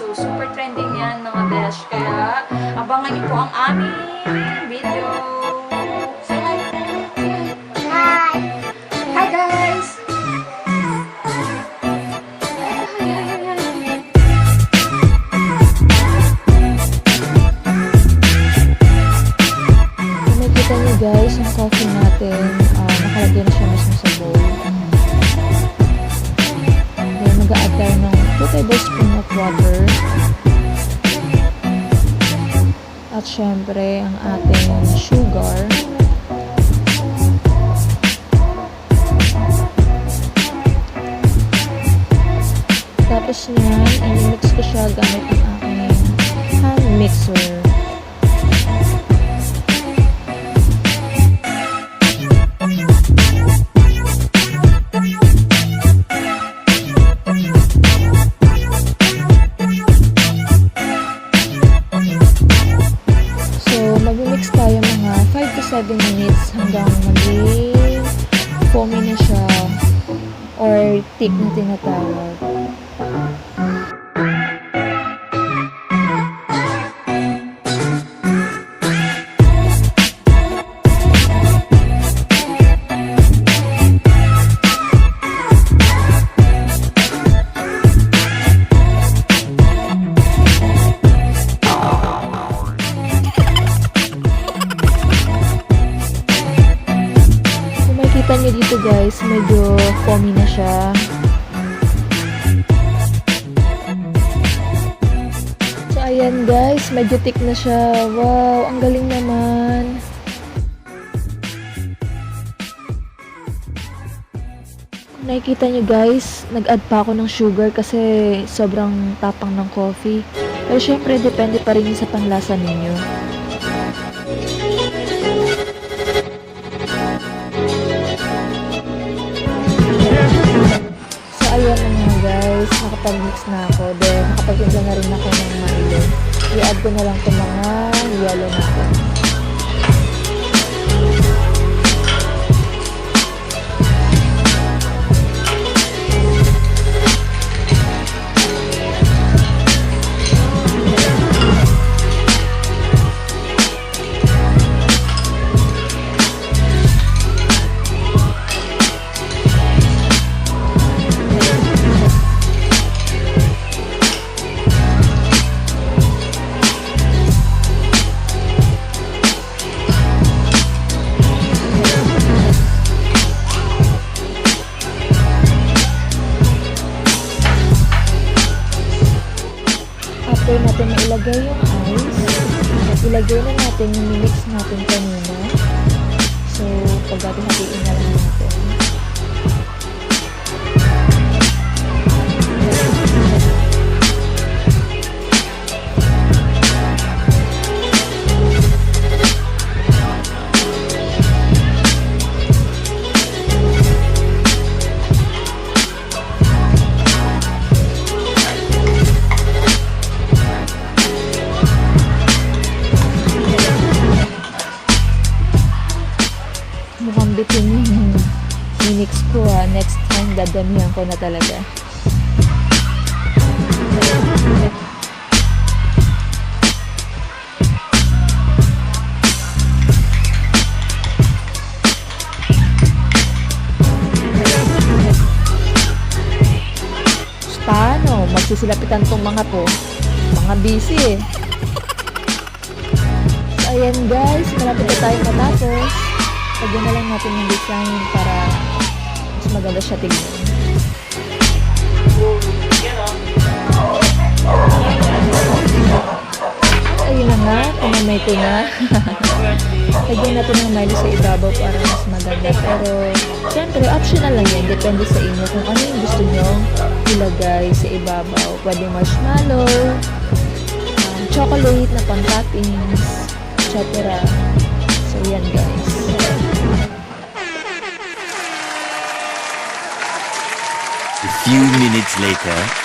So, super trending yan mga besh. Kaya, abangan niyo po ang aming video. Say hi. Hi! Hi guys! Kung makikita niyo guys, yung coffee natin, nakalagay na siya mismo sa bowl. Then, mag-a-add tayo ng 2 tablespoon of water. At syempre, ang ating sugar. Tapos niyan, i-mix ko siya gamit ang aking hand mixer. Mag-mix tayo mga 5 to 7 minutes hanggang maging foamy na siya or thick na tinatawag. Kita nyo dito guys, medyo foamy na siya. So ayan guys, medyo thick na siya. Wow, ang galing naman. Kung nakikita nyo guys, nag-add pa ako ng sugar kasi sobrang tapang ng coffee. Pero syempre, depende pa rin sa panlasa ninyo. Ayan na nga guys, nakapag-mix na ako. Then, nakapag-impla na rin ako ng Milo. I-add ko na lang itong mga yellow natin. After natin na ilagay yung ice, ilagay na natin yung mix natin kanina. So, pagdating na lang natin. Mukhang bitin yung minix ko next time dadamihan ko na talaga. Paano? Magsisilapitan tong mga to. Mga busy eh. So ayan guys, malapit na tayo matapos. Lagyan na lang natin yung design para mas maganda siya tignan. Ayun na nga, pinamay ko na. Lagyan natin ng Milo sa ibabaw para mas maganda. Pero, syempre, optional lang yan. Depende sa inyo kung ano yung gusto nyo ilagay sa ibabaw. Pwede marshmallow, chocolate na pang-toppings, etc. So, yan guys. A few minutes later.